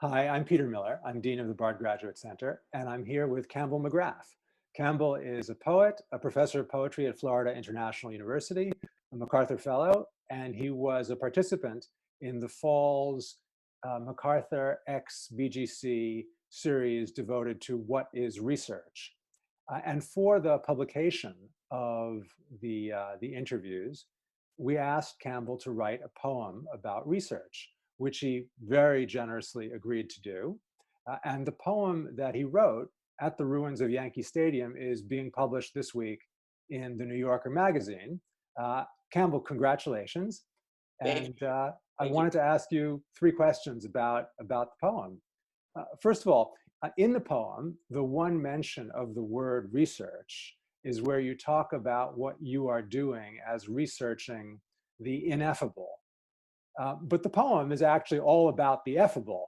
Hi, I'm Peter Miller. I'm Dean of the Bard Graduate Center, and I'm here with Campbell McGrath. Campbell is a poet, a professor of poetry at Florida International University, a MacArthur Fellow, and he was a participant in the fall's MacArthur X BGC series devoted to what is research. And for the publication of the interviews, we asked Campbell to write a poem about research, which he very generously agreed to do. And the poem that he wrote at the ruins of Yankee Stadium is being published this week in the New Yorker magazine. Campbell, congratulations. Thank And you. I Thank you. wanted to ask you three questions about the poem. First of all, in the poem, the one mention of the word research is where you talk about what you are doing as researching the ineffable. But the poem is actually all about the effable,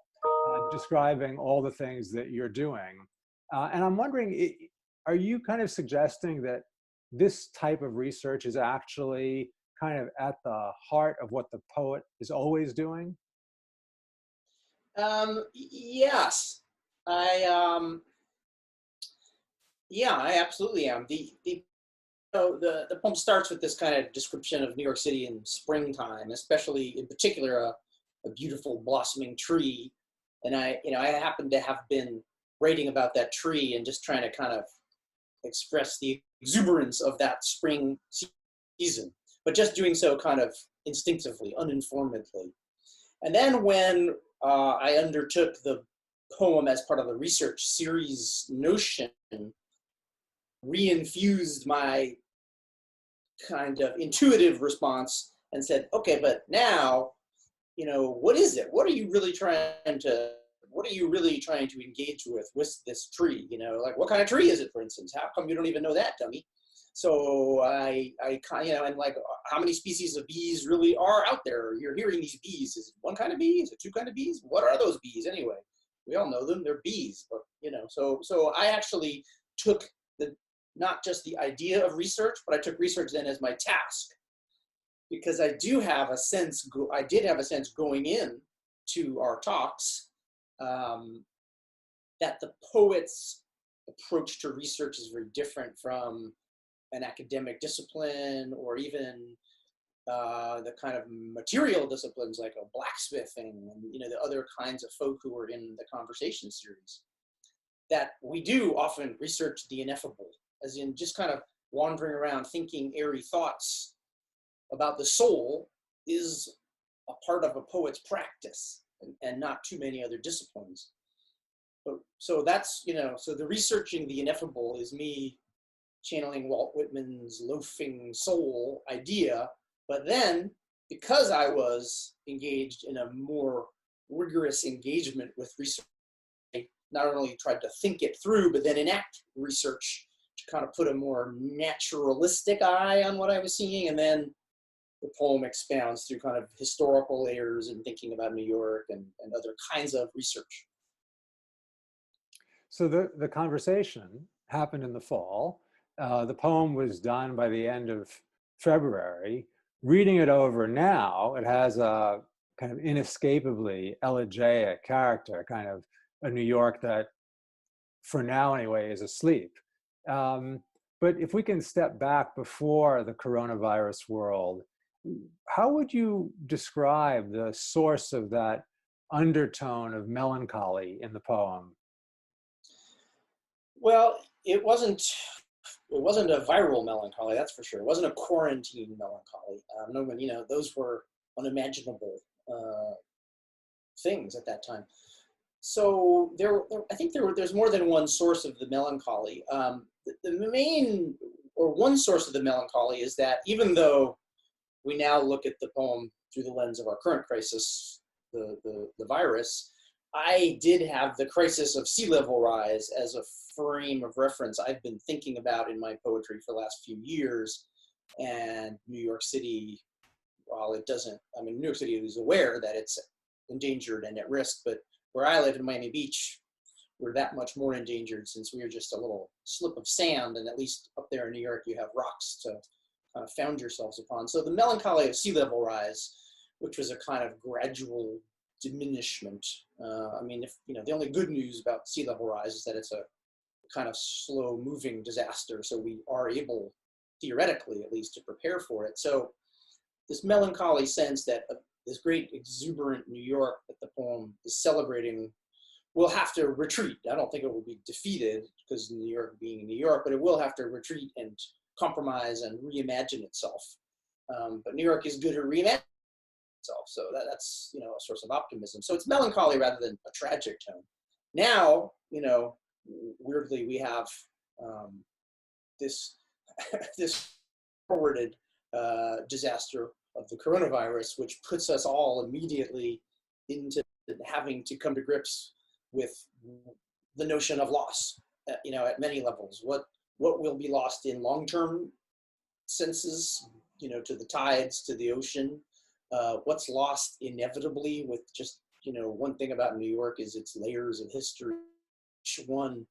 describing all the things that you're doing. And I'm wondering, are you kind of suggesting that this type of research is actually kind of at the heart of what the poet is always doing? Yes, I yeah, I absolutely am. The poem starts with this kind of description of New York City in springtime, especially in particular a beautiful blossoming tree. And I happen to have been writing about that tree and just trying to kind of express the exuberance of that spring season, but just doing so kind of instinctively, uninformedly. And then when I undertook the poem as part of the research series notion, reinfused my kind of intuitive response and said, okay, but now, what is it? What are you really trying to engage with this tree? Like what kind of tree is it, for instance? How come you don't even know that, dummy? So I and like, how many species of bees really are out there? You're hearing these bees. Is it one kind of bee? Is it two kind of bees? What are those bees anyway? We all know them. They're bees, but so I actually took not just the idea of research, but I took research then as my task, because I did have a sense going in to our talks that the poet's approach to research is very different from an academic discipline, or even the kind of material disciplines like a blacksmithing and the other kinds of folk who are in the conversation series. That we do often research the ineffable, as in just kind of wandering around thinking airy thoughts about the soul is a part of a poet's practice, and not too many other disciplines. But, so that's, so the researching the ineffable is me channeling Walt Whitman's loafing soul idea. But then, because I was engaged in a more rigorous engagement with research, I not only tried to think it through, but then enact research to kind of put a more naturalistic eye on what I was seeing. And then the poem expounds through kind of historical layers and thinking about New York and other kinds of research. So the conversation happened in the fall. The poem was done by the end of February. Reading it over now, it has a kind of inescapably elegiac character, kind of a New York that, for now anyway, is asleep. But if we can step back before the coronavirus world, how would you describe the source of that undertone of melancholy in the poem? Well, it wasn't a viral melancholy, that's for sure. It wasn't a quarantine melancholy. No one, those were unimaginable things at that time. So I think there's more than one source of the melancholy. The main, or one source of the melancholy, is that even though we now look at the poem through the lens of our current crisis, the virus, I did have the crisis of sea level rise as a frame of reference I've been thinking about in my poetry for the last few years. And New York City, while it doesn't, New York City is aware that it's endangered and at risk, but where I live in Miami Beach, we're that much more endangered, since we are just a little slip of sand, and at least up there in New York you have rocks to kind of found yourselves upon. So the melancholy of sea level rise, which was a kind of gradual diminishment. I mean, if the only good news about sea level rise is that it's a kind of slow moving disaster, so we are able, theoretically at least, to prepare for it. So this melancholy sense that this great exuberant New York that the poem is celebrating will have to retreat. I don't think it will be defeated because New York being New York, but it will have to retreat and compromise and reimagine itself. But New York is good at reimagining itself, so that's a source of optimism. So it's melancholy rather than a tragic tone. Now, weirdly, we have this this forwarded disaster of the coronavirus, which puts us all immediately into having to come to grips with the notion of loss, at many levels. What will be lost in long-term senses, to the tides, to the ocean? What's lost inevitably with just, one thing about New York is its layers of history. Each one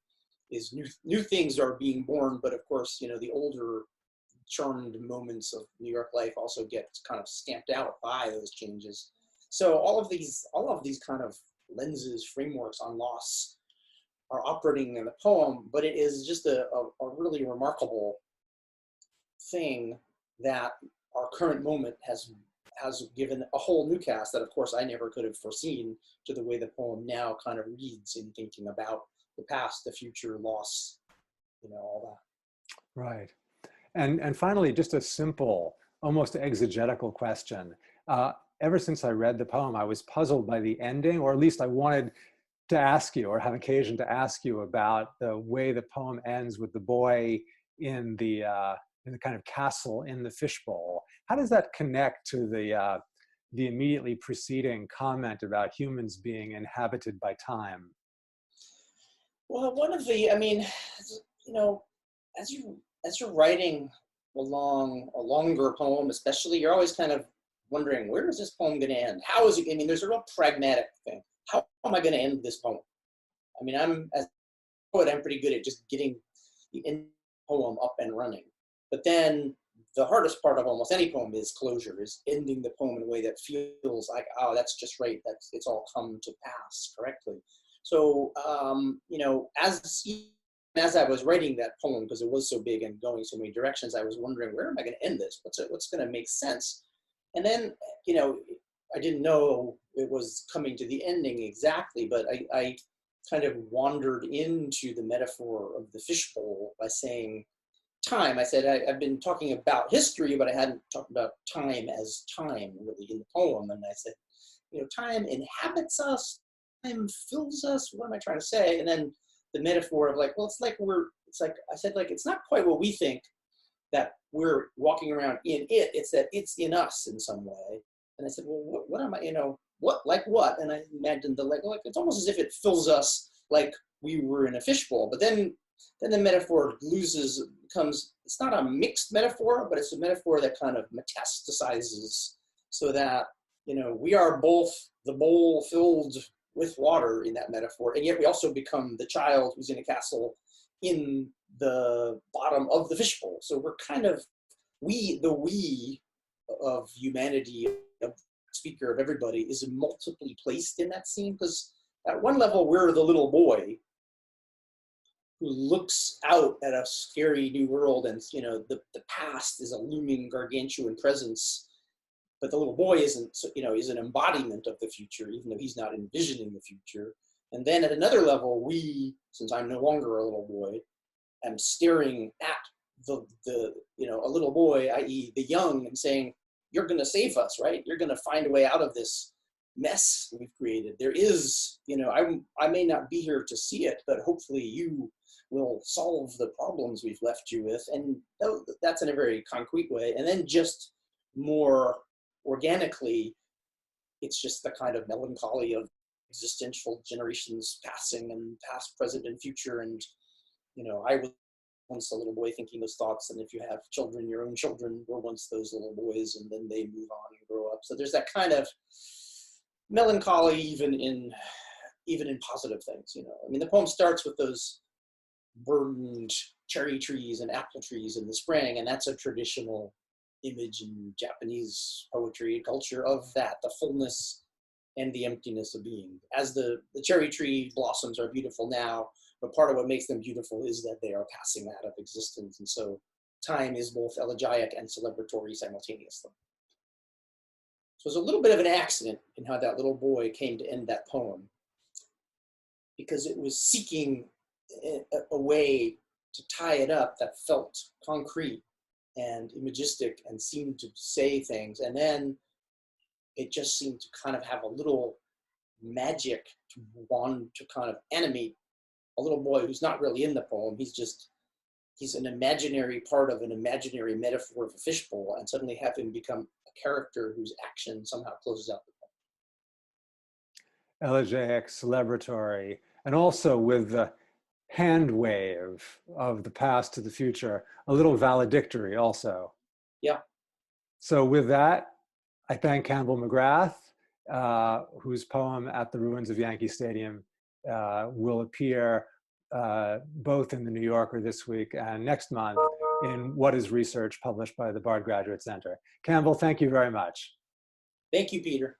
is new things are being born, but of course, the older charmed moments of New York life also get kind of stamped out by those changes. So all of these kind of lenses, frameworks on loss are operating in the poem, but it is just a really remarkable thing that our current moment has given a whole new cast that, of course, I never could have foreseen, to the way the poem now kind of reads in thinking about the past, the future, loss, all that. Right. And finally, just a simple, almost exegetical question. Ever since I read the poem, I was puzzled by the ending, or at least I wanted to ask you, or have occasion to ask you, about the way the poem ends with the boy in the kind of castle in the fishbowl. How does that connect to the immediately preceding comment about humans being inhabited by time? Well, as you're writing a longer poem, especially, you're always kind of wondering, where is this poem going to end? How is it? I mean, there's a real pragmatic thing. How am I going to end this poem? I mean, as a poet, I'm pretty good at just getting the end poem up and running. But then the hardest part of almost any poem is closure, is ending the poem in a way that feels like, oh, that's just right. It's all come to pass correctly. So, as I was writing that poem, because it was so big and going so many directions, I was wondering, where am I going to end this? What's going to make sense? And then, I didn't know it was coming to the ending exactly, but I kind of wandered into the metaphor of the fishbowl by saying time. I said, I've been talking about history, but I hadn't talked about time as time really in the poem. And I said, time inhabits us, time fills us. What am I trying to say? And then the metaphor of it's not quite what we think, that we're walking around in it. It's that it's in us in some way. And I said, well, what am I, what? And I imagined it's almost as if it fills us like we were in a fishbowl. But then the metaphor becomes, it's not a mixed metaphor, but it's a metaphor that kind of metastasizes, so that, we are both the bowl filled with water in that metaphor, and yet we also become the child who's in a castle in the bottom of the fishbowl. So we're kind of, the we of humanity, of speaker, of everybody, is multiply placed in that scene, because at one level we're the little boy who looks out at a scary new world, and the past is a looming gargantuan presence, but the little boy is an embodiment of the future, even though he's not envisioning the future. And then at another level, since I'm no longer a little boy, am staring at a little boy, i.e. the young, and saying, you're going to save us, right? You're going to find a way out of this mess we've created. There is, I may not be here to see it, but hopefully you will solve the problems we've left you with. And that's in a very concrete way. And then just more organically, it's just the kind of melancholy of existential generations passing, and past, present, and future. And, I was once a little boy thinking those thoughts. And if you have children, your own children were once those little boys, and then they move on and grow up. So there's that kind of melancholy, even in positive things, I mean, the poem starts with those burned cherry trees and apple trees in the spring, and that's a traditional image in Japanese poetry and culture of that, the fullness and the emptiness of being. As the cherry tree blossoms are beautiful now, but part of what makes them beautiful is that they are passing out of existence. And so time is both elegiac and celebratory simultaneously. So it's a little bit of an accident in how that little boy came to end that poem, because it was seeking a way to tie it up that felt concrete and imagistic and seemed to say things. And then it just seemed to kind of have a little magic to want to kind of animate a little boy who's not really in the poem. He's an imaginary part of an imaginary metaphor of a fishbowl, and suddenly have him become a character whose action somehow closes out the poem. Elegiac, celebratory, and also with the hand wave of the past to the future, a little valedictory also. Yeah. So with that, I thank Campbell McGrath, whose poem At the Ruins of Yankee Stadium will appear both in the New Yorker this week and next month in What is Research, published by the Bard Graduate Center. Campbell, thank you very much. Thank you, Peter.